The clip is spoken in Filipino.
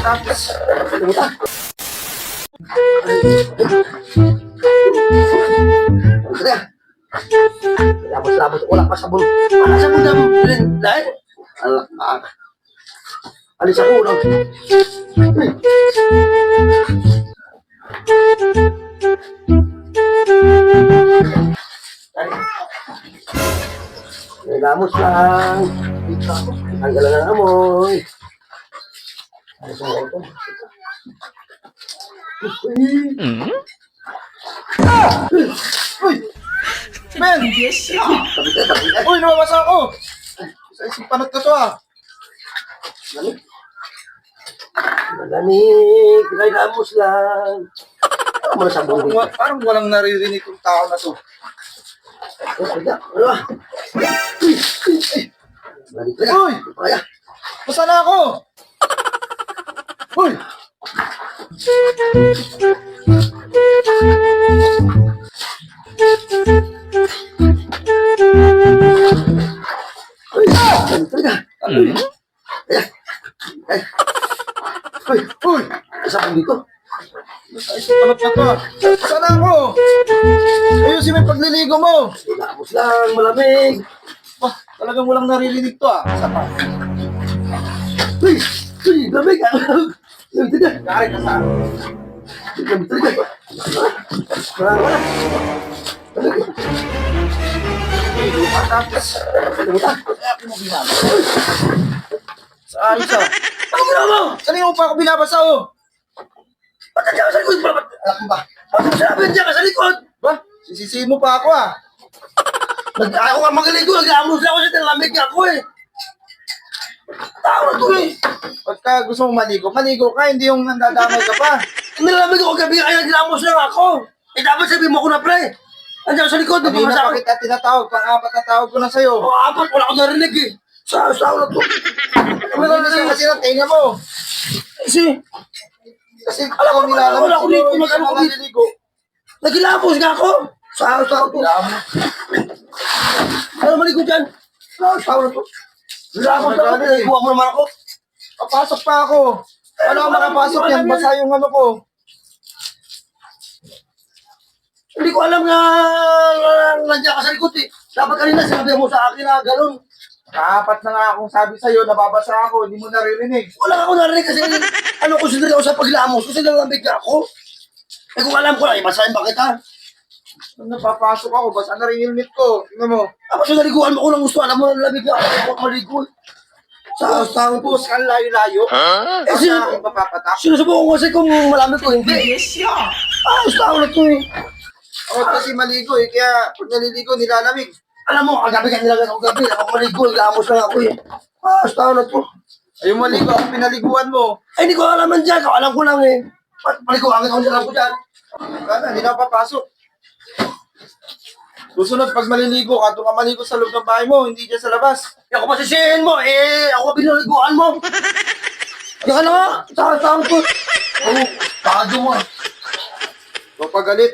Tapos, Labas-labas, wala pa sabon. Wala sabon na mo. Dahil, alak. Alis ako. May lamos lang. Tanggalan ng amoy. Alis ako ito. uy! Ben! Uy, lumabas ako! Sa isang panot ka to ah. Malamig. May lamos lang. Ano mo na sabon dito? Parang walang naririnig yung tao na to. Ano? Balik ka. Uy! Kaya. Basta na ako! Uy! Uy! Balik ka. Uy! Uy! Isa ko dito. Sa isang panot na to ah. Basta na ako! Ayusin mo yung pagliligo mo! May lamos lang. Malamig. Ah, talagang walang naririnig to ah. Isa pa. Uy! Uy! Lamig ah! Lamig ka. Kahit ka saan. Lamig ka. Wala. Lamig. Tapos, Lamig ka. kaya mo binabasa. Sa ayos ah. Ano ginawa mo? Kanina mo pa ako binabasa oh. Ba't nandiyan ka sa likod? Alam mo ba? Ano mo sinabi nandiyan ka sa likod? Ba? Sisisihin mo pa ako ah. Ako nga magaligo. Nag-aamos lang ako sa lamig ako eh. Tao na to eh. Pagka gusto mong maligo ka, hindi yung nandadamay ka pa. Nilalamig ako gabi kaya nag-aamos lang ako. Eh dapat sabihin mo ko na pre. Nandiyan ka sa likod. Hindi Hindi mo na pa masabi. kita tinatawag, pang-apat na tawag ko na sa'yo. O apat, wala akong narinig eh. Sa tao na to. Ano na kasi ng tenga mo? Kasi, Kasi Alam ko, ako nilalamig wala akong siguro, dito, hindi ka wala akong dito. maliligo. nagilapos nga ako. Sa tao to. Ano maligo dyan? Sa tao na to. Nilapos na ako. Nilikuha mo naman ako. Papasok pa ako. Ano ang makapasok yan? Basa yung ano ko. Hindi ko alam nga nandiyan ka sa likod eh. Dapat kanina sinabi mo sa akin na gano'n. Kaapat na nga akong sabi sa'yo, nababasa ako, hindi mo naririnig. Wala ako narinig kasi ano consider ako sa paglamos kasi nalamig na ako. Eh kung alam ko na, ibasahin ba kita? Nung napapasok ako, basa na rin yung unit ko. Tingnan mo. Tapos yung naliguan mo ko lang gusto, alam mo na lamig na ako maligo. Sa tawang po. Bus ka layo-layo. Eh Basta akong papapatak. sinusubukan ko kasi kung malamig ko, hindi. Gusto ako na to eh. Ako kasi maligo eh, kaya pag naliligo, nilalamig. Alam mo, kagabi ka nilagan ako gabi. Ako maligo, nagamos lang ako eh. Gusto ako na to. Ay, yung maligo, ako pinaliguan mo. Ay, hindi ko alam man dyan. Alam ko lang eh. Maligo, agad ako dyan ako dyan. Wala, hindi na ako papasok. Susunod, pag maliligo ka, doon ka maligo sa loob ng bahay mo, hindi dyan sa labas. Eh, ako masisihin mo, eh, ako pinaliguan mo. Yan ka na nga, sa tao ko. Oh, tago mo ah. Huwag pagalit.